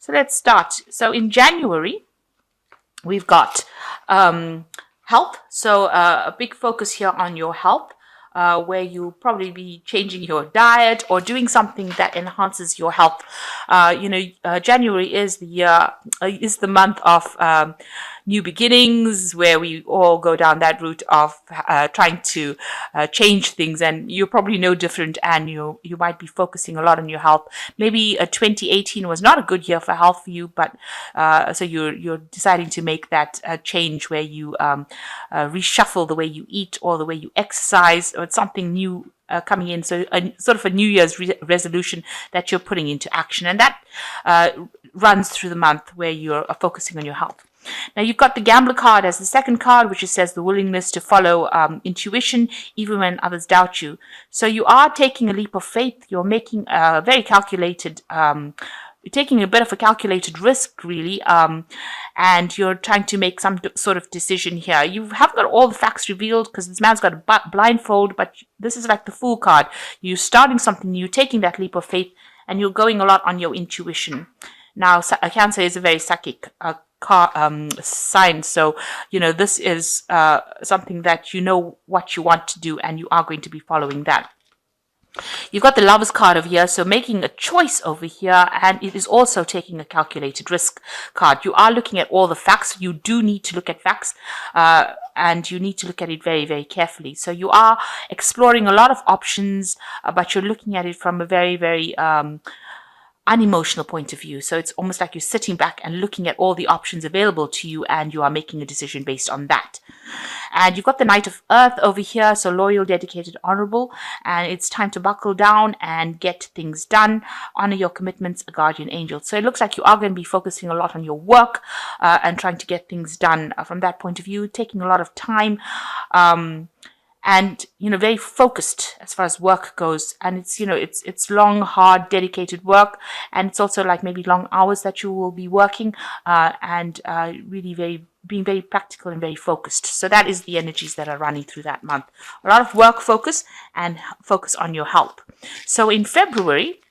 So let's start. So in January, we've got health. So a big focus here on your health, where you'll probably be changing your diet or doing something that enhances your health. January is the month of new beginnings, where we all go down that route of trying to change things, and you're probably no different, and you might be focusing a lot on your health. Maybe 2018 was not a good year for health for you, but so you're deciding to make that change where you reshuffle the way you eat or the way you exercise, or it's something new coming in. So sort of a New Year's resolution that you're putting into action, and that runs through the month where you're focusing on your health. Now you've got the gambler card as the second card, which says the willingness to follow intuition even when others doubt you. So you are taking a leap of faith. You're making a very calculated you're taking a bit of a calculated risk, really, and you're trying to make some sort of decision here. You haven't got all the facts revealed because this man's got a blindfold, but this is like the Fool card. You're starting something new, taking that leap of faith, and you're going a lot on your intuition. Now, Cancer is a very psychic sign, so this is something that you know what you want to do, and you are going to be following that. You've got the Lovers card over here, so making a choice over here, and it is also taking a calculated risk card. You are looking at all the facts. You do need to look at facts, and you need to look at it very, very carefully. So you are exploring a lot of options, but you're looking at it from a very, very unemotional point of view. So it's almost like you're sitting back and looking at all the options available to you, and you are making a decision based on that. And you've got the Knight of Earth over here, so loyal, dedicated, honorable, and it's time to buckle down and get things done. Honor your commitments, a guardian angel. So it looks like you are going to be focusing a lot on your work and trying to get things done from that point of view, taking a lot of time. And very focused as far as work goes, and it's long, hard, dedicated work, and it's also like maybe long hours that you will be working, and really being very practical and very focused. So that is the energies that are running through that month. A lot of work focus and focus on your health. So in February,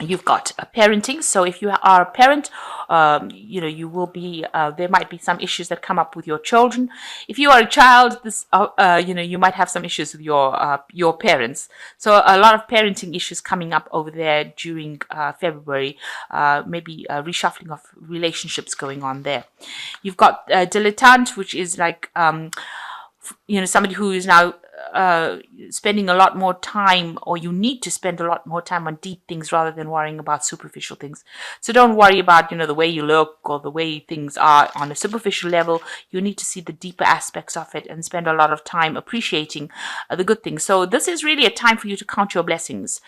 you've got parenting. So if you are a parent, you will be, there might be some issues that come up with your children. If you are a child, you might have some issues with your parents. So a lot of parenting issues coming up over there during February, maybe a reshuffling of relationships going on there. You've got dilettante, which is like, somebody who is now spending a lot more time, or you need to spend a lot more time on deep things rather than worrying about superficial things. So don't worry about, the way you look or the way things are on a superficial level. You need to see the deeper aspects of it and spend a lot of time appreciating the good things. So this is really a time for you to count your blessings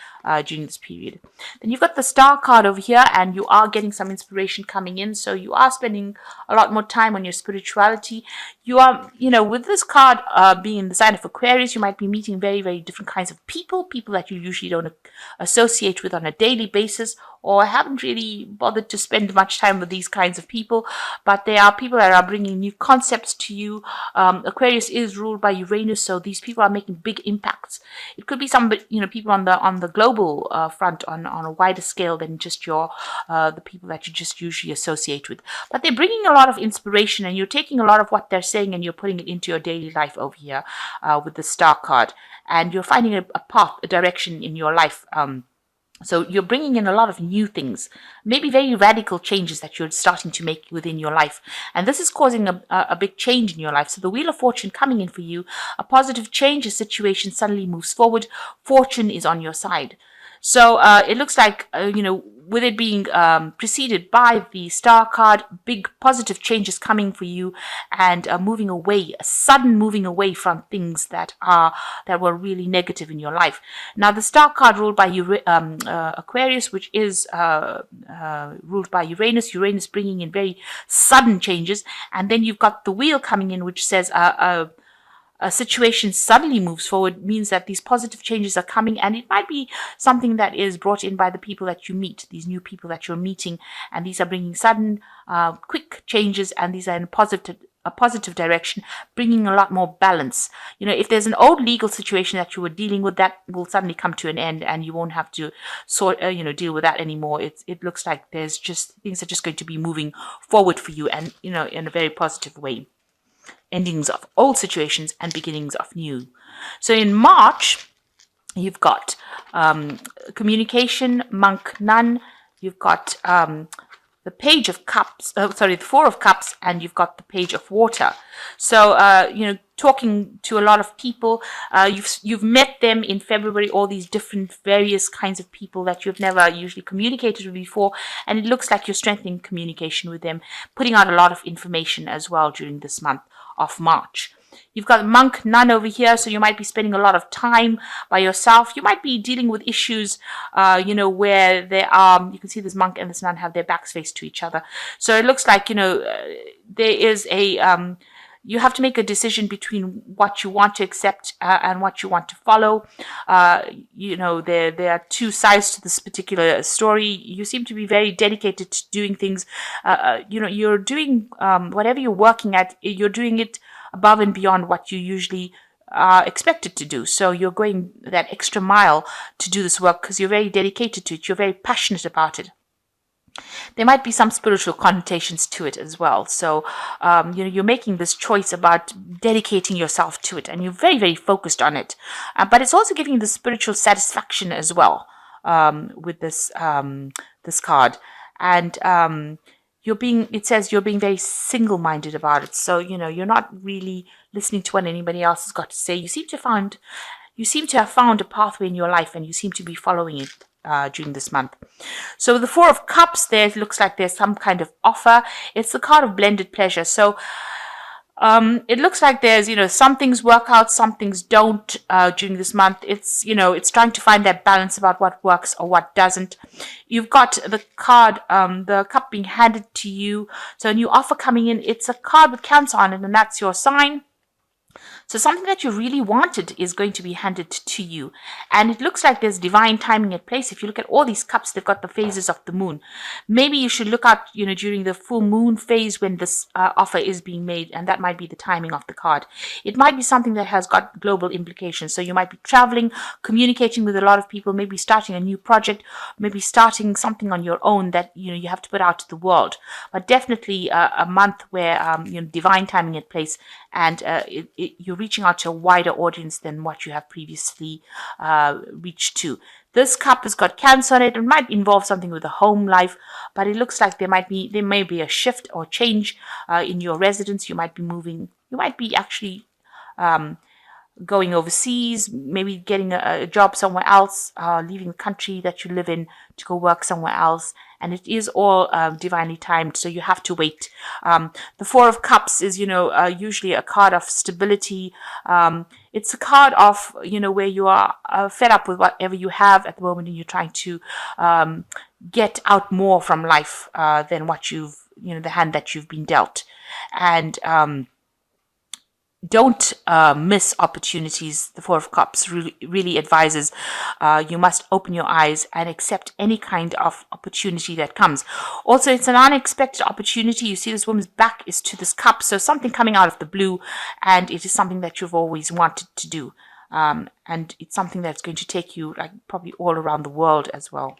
during this period. Then you've got the Star card over here, and you are getting some inspiration coming in. So you are spending a lot more time on your spirituality. You are, with this card being in the sign of Aquarius, you might be meeting very, very different kinds of people that you usually don't associate with on a daily basis, or haven't really bothered to spend much time with these kinds of people, but they are people that are bringing new concepts to you. Aquarius is ruled by Uranus, so these people are making big impacts. It could be some, people on the global front on a wider scale than just the people that you just usually associate with. But they're bringing a lot of inspiration, and you're taking a lot of what they're saying and you're putting it into your daily life over here with the Star card, and you're finding a path, a direction in your life. So you're bringing in a lot of new things, maybe very radical changes that you're starting to make within your life. And this is causing a big change in your life. So the Wheel of Fortune coming in for you, a positive change, a situation suddenly moves forward. Fortune is on your side. So it looks like, with it being preceded by the Star card, big positive changes coming for you, and moving away, a sudden moving away from things that were really negative in your life. Now, the Star card ruled by Aquarius, which is ruled by Uranus bringing in very sudden changes. And then you've got the Wheel coming in, which says a situation suddenly moves forward, means that these positive changes are coming, and it might be something that is brought in by the people that you meet, these new people that you're meeting, and these are bringing sudden, quick changes, and these are in a a positive direction, bringing a lot more balance. If there's an old legal situation that you were dealing with, that will suddenly come to an end, and you won't have to deal with that anymore. It looks like there's just things are just going to be moving forward for you, and in a very positive way. Endings of old situations and beginnings of new. So in March, you've got communication, monk, nun. You've got the Page of Cups, the Four of Cups, and you've got the Page of Water. So, talking to a lot of people, you've met them in February, all these different various kinds of people that you've never usually communicated with before, and it looks like you're strengthening communication with them, putting out a lot of information as well during this month of March. You've got monk, nun over here, so you might be spending a lot of time by yourself. You might be dealing with issues, where there are, you can see this monk and this nun have their backs faced to each other. So it looks like, there is you have to make a decision between what you want to accept and what you want to follow. There are two sides to this particular story. You seem to be very dedicated to doing things. You're doing whatever you're working at, you're doing it above and beyond what you usually are expected to do. So you're going that extra mile to do this work because you're very dedicated to it. You're very passionate about it. There might be some spiritual connotations to it as well. So, you're making this choice about dedicating yourself to it, and you're very, very focused on it. But it's also giving you the spiritual satisfaction as well with this card. And it says you're being very single-minded about it. So, you're not really listening to what anybody else has got to say. You seem to have found a pathway in your life, and you seem to be following it during this month. So the Four of Cups, there it looks like there's some kind of offer. It's the card of blended pleasure. So it looks like there's, some things work out, some things don't during this month. It's trying to find that balance about what works or what doesn't. You've got the card, the cup being handed to you. So a new offer coming in. It's a card with Cancer on it, and that's your sign. So something that you really wanted is going to be handed to you. And it looks like there's divine timing at place. If you look at all these cups, they've got the phases of the moon. Maybe you should look out, during the full moon phase when this offer is being made, and that might be the timing of the card. It might be something that has got global implications. So you might be traveling, communicating with a lot of people, maybe starting a new project, maybe starting something on your own that, you have to put out to the world. But definitely a month where, divine timing at place, and you're reaching out to a wider audience than what you have previously reached to. This cup has got Cancer on it. It might involve something with a home life, but it looks like there may be a shift or change in your residence. You might be moving. You might be actually going overseas, maybe getting a job somewhere else, leaving the country that you live in to go work somewhere else. And it is all divinely timed, so you have to wait. The Four of Cups is, usually a card of stability. It's a card of, where you are fed up with whatever you have at the moment, and you're trying to get out more from life than what you've, the hand that you've been dealt. And don't miss opportunities. The Four of Cups really advises you must open your eyes and accept any kind of opportunity that comes. Also, it's an unexpected opportunity. You see this woman's back is to this cup, so something coming out of the blue, and it is something that you've always wanted to do. And it's something that's going to take you probably all around the world as well.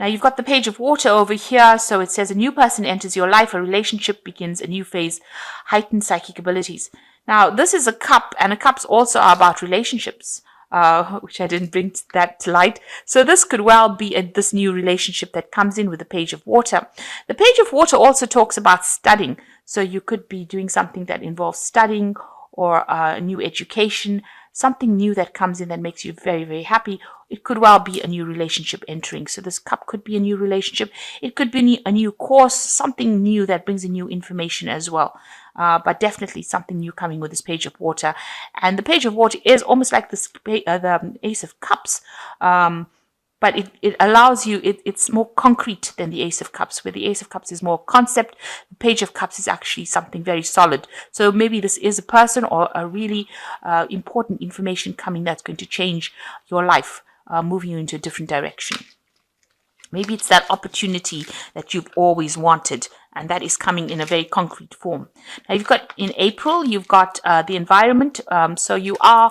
Now you've got the Page of Water over here. So it says a new person enters your life, a relationship begins, a new phase, heightened psychic abilities. Now this is a cup, and cups also are about relationships, which I didn't bring that to light. So this could well be this new relationship that comes in with the Page of Water. The Page of Water also talks about studying. So you could be doing something that involves studying or a new education, something new that comes in that makes you very, very happy. It could well be a new relationship entering. So this cup could be a new relationship. It could be a new course, something new that brings in new information as well. But definitely something new coming with this Page of Water. And the Page of Water is almost like the Ace of Cups. But it allows you, it's more concrete than the Ace of Cups, where the Ace of Cups is more concept. The Page of Cups is actually something very solid. So maybe this is a person or a really important information coming that's going to change your life, moving you into a different direction. Maybe it's that opportunity that you've always wanted, and that is coming in a very concrete form. Now you've got in April, you've got the environment. So you are,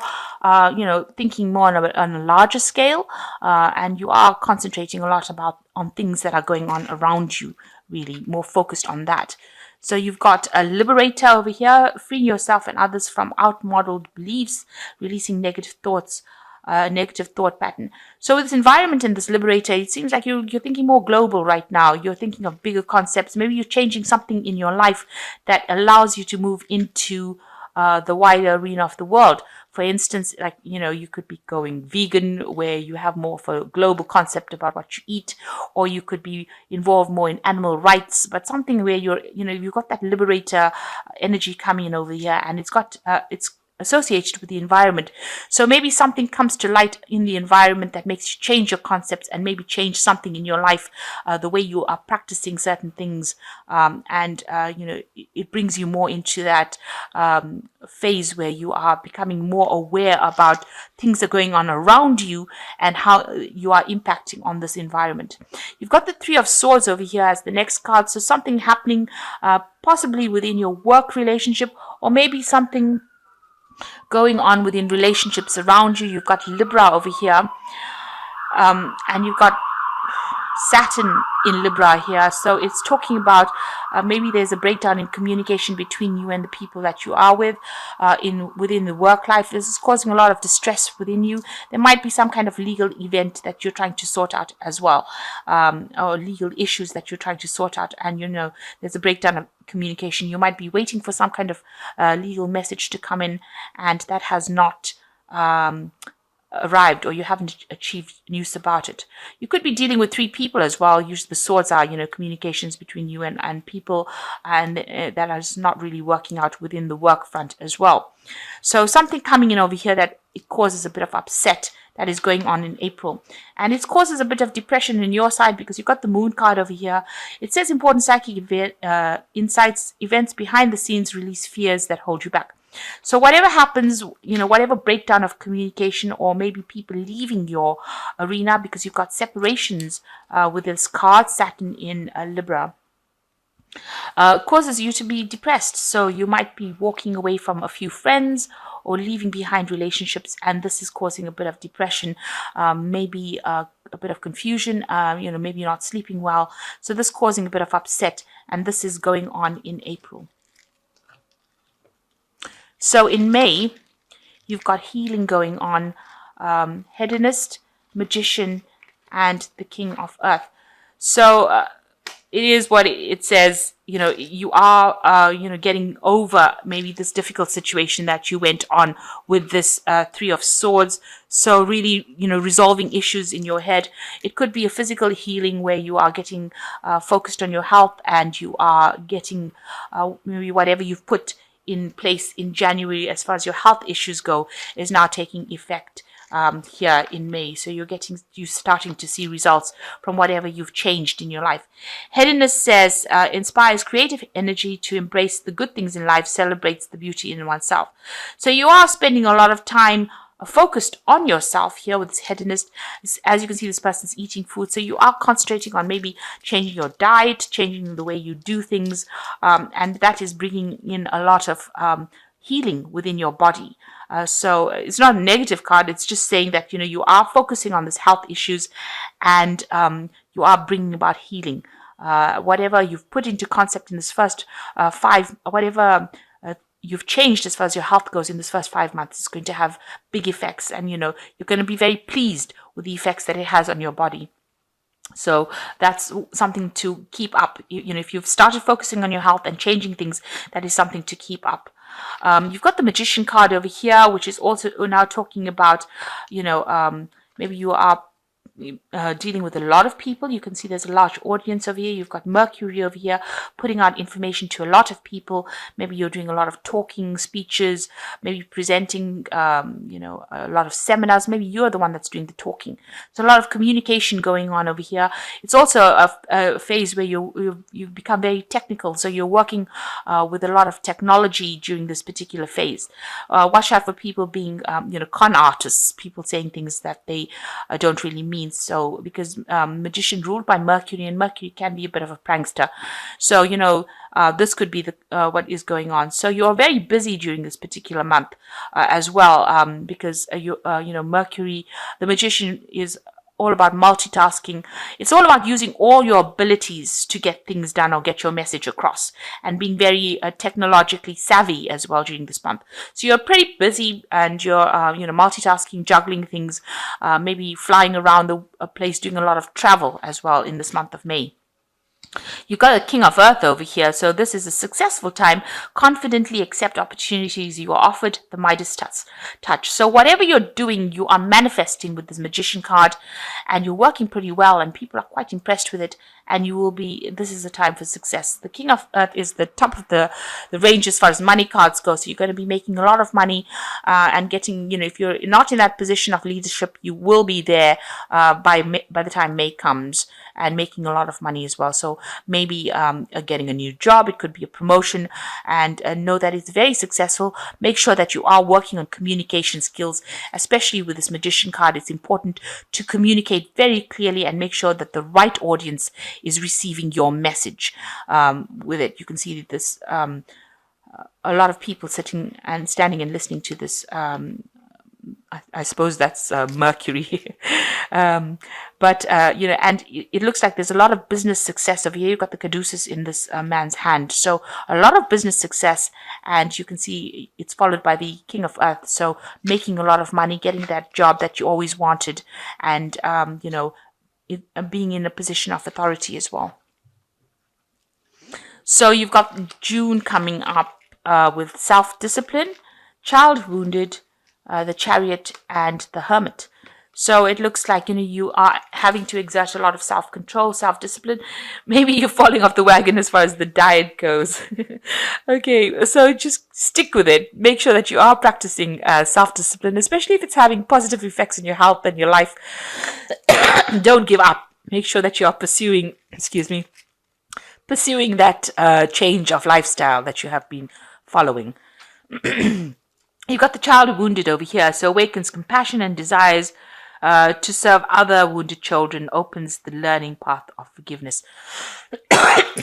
thinking more on a larger scale, and you are concentrating a lot on things that are going on around you. Really more focused on that. So you've got a liberator over here, freeing yourself and others from outmodeled beliefs, releasing negative thoughts. Negative thought pattern. So with this environment and this liberator, it seems like you're thinking more global right now. You're thinking of bigger concepts. Maybe you're changing something in your life that allows you to move into the wider arena of the world. For instance, like, you could be going vegan, where you have more of a global concept about what you eat, or you could be involved more in animal rights, but something where you've got that liberator energy coming in over here, and it's associated with the environment. So maybe something comes to light in the environment that makes you change your concepts and maybe change something in your life, the way you are practicing certain things, and it brings you more into that phase where you are becoming more aware about things that are going on around you and how you are impacting on this environment. You've got the Three of Swords over here as the next card. So something happening possibly within your work relationship, or maybe something going on within relationships around you. You've got Libra over here, and you've got Saturn in Libra here. So it's talking about maybe there's a breakdown in communication between you and the people that you are with within the work life. This is causing a lot of distress within you. There might be some kind of legal event that you're trying to sort out as well, or legal issues that you're trying to sort out, and there's a breakdown of communication. You might be waiting for some kind of legal message to come in, and that has not arrived, or you haven't achieved news about it. You could be dealing with three people as well. Usually the swords are, communications between you and people, and that is not really working out within the work front as well. So something coming in over here that it causes a bit of upset that is going on in April. And it causes a bit of depression in your side because you've got the Moon card over here. It says important psychic insights, events behind the scenes release fears that hold you back. So whatever happens, whatever breakdown of communication, or maybe people leaving your arena because you've got separations with this card, Saturn in Libra, causes you to be depressed. So you might be walking away from a few friends or leaving behind relationships, and this is causing a bit of depression, maybe a bit of confusion, maybe you're not sleeping well. So this causing a bit of upset, and this is going on in April. So in May, you've got healing going on, hedonist, magician, and the King of Earth. So it is what it says. You are, getting over maybe this difficult situation that you went on with this Three of Swords. So really, resolving issues in your head. It could be a physical healing where you are getting focused on your health, and you are getting maybe whatever you've put in place in January as far as your health issues go is now taking effect here in May. So you're starting to see results from whatever you've changed in your life. Hedonist says inspires creative energy to embrace the good things in life, celebrates the beauty in oneself. So you are spending a lot of time focused on yourself here with this hedonist. As you can see, this person's eating food, so you are concentrating on maybe changing your diet, changing the way you do things, and that is bringing in a lot of healing within your body. So it's not a negative card. It's just saying that you are focusing on these health issues, and you are bringing about healing. Whatever you've put into concept in this first whatever you've changed as far as your health goes in this first 5 months is going to have big effects, and you're going to be very pleased with the effects that it has on your body. So that's something to keep up. If you've started focusing on your health and changing things, that is something to keep up. You've got the Magician card over here, which is also now talking about, maybe you are dealing with a lot of people. You can see there's a large audience over here. You've got Mercury over here putting out information to a lot of people. Maybe you're doing a lot of talking, speeches, maybe presenting, a lot of seminars. Maybe you're the one that's doing the talking. So a lot of communication going on over here. It's also a phase where you've become very technical. So you're working with a lot of technology during this particular phase. Watch out for people being, con artists, people saying things that they don't really mean. means. So because magician ruled by Mercury, and Mercury can be a bit of a prankster. So, this could be the what is going on. So you're very busy during this particular month as well, because Mercury, the magician, is all about multitasking. It's all about using all your abilities to get things done or get your message across, and being very technologically savvy as well during this month. So you're pretty busy, and you're multitasking, juggling things, maybe flying around a place, doing a lot of travel as well in this month of May. You got a King of Earth over here, so this is a successful time. Confidently accept opportunities you are offered, the Midas touch. So whatever you're doing, you are manifesting with this Magician card, and you're working pretty well, and people are quite impressed with it, and this is a time for success. The King of Earth is the top of the range as far as money cards go, so you're going to be making a lot of money, and getting, if you're not in that position of leadership, you will be there by the time May comes, and making a lot of money as well. So maybe getting a new job, it could be a promotion, and know that it's very successful. Make sure that you are working on communication skills, especially with this Magician card. It's important to communicate very clearly and make sure that the right audience is receiving your message with it. You can see this a lot of people sitting and standing and listening to this. I suppose that's Mercury. And it looks like there's a lot of business success over here. You've got the caduceus in this man's hand. So a lot of business success, and you can see it's followed by the King of Earth. So making a lot of money, getting that job that you always wanted, and, being in a position of authority as well. So you've got June coming up with self-discipline, child wounded, the Chariot, and the Hermit. So it looks like, you are having to exert a lot of self-control, self-discipline. Maybe you're falling off the wagon as far as the diet goes. Okay, so just stick with it. Make sure that you are practicing self-discipline, especially if it's having positive effects on your health and your life. Don't give up. Make sure that you are pursuing that change of lifestyle that you have been following. You've got the child wounded over here, so awakens compassion and desires to serve other wounded children, opens the learning path of forgiveness.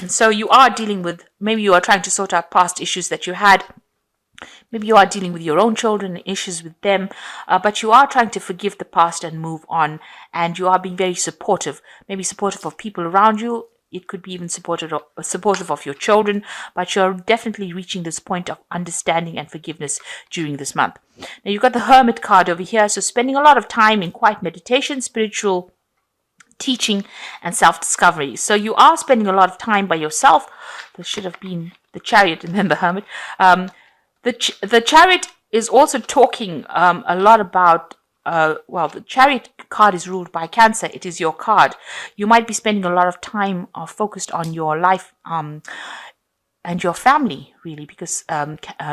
So you are dealing with, maybe you are trying to sort out past issues that you had. Maybe you are dealing with your own children and issues with them, but you are trying to forgive the past and move on, and you are being very supportive, maybe supportive of people around you. It could be even supportive of your children, but you're definitely reaching this point of understanding and forgiveness during this month. Now you've got the Hermit card over here, so spending a lot of time in quiet meditation, spiritual teaching, and self-discovery. So you are spending a lot of time by yourself. There should have been the Chariot and then the Hermit. The Chariot is also talking a lot about the Chariot card is ruled by Cancer. It is your card. You might be spending a lot of time focused on your life and your family, really, because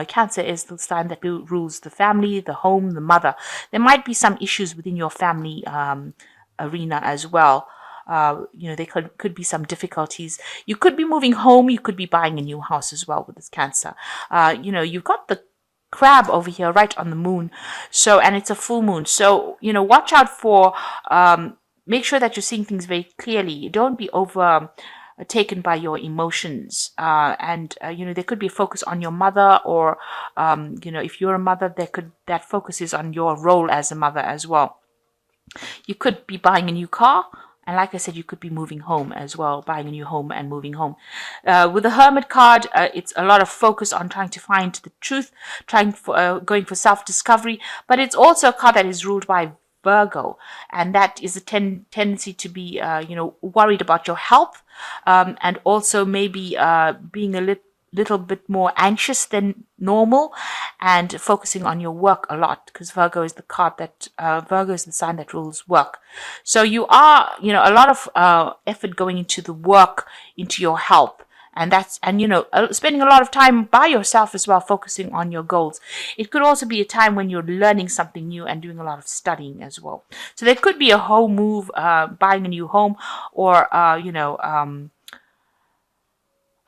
Cancer is the sign that rules the family, the home, the mother. There might be some issues within your family arena as well. There could be some difficulties. You could be moving home. You could be buying a new house as well with this Cancer. You've got the Crab over here right on the moon, and it's a full moon, so watch out for make sure that you're seeing things very clearly. Don't be over taken by your emotions, and there could be a focus on your mother, or if you're a mother, that focus is on your role as a mother as well. You could be buying a new car. And like I said, you could be moving home as well, buying a new home and moving home. With the Hermit card, it's a lot of focus on trying to find the truth, going for self-discovery. But it's also a card that is ruled by Virgo, and that is a tendency to be, worried about your health, and also maybe being a little bit more anxious than normal, and focusing on your work a lot, because Virgo is the sign that rules work. So you are, a lot of effort going into the work, into your health, and spending a lot of time by yourself as well, focusing on your goals. It could also be a time when you're learning something new and doing a lot of studying as well. So there could be a home move, buying a new home, or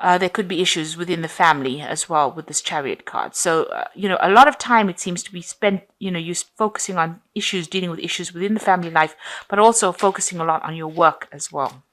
there could be issues within the family as well with this Chariot card. So, a lot of time it seems to be spent, you focusing on issues, dealing with issues within the family life, but also focusing a lot on your work as well.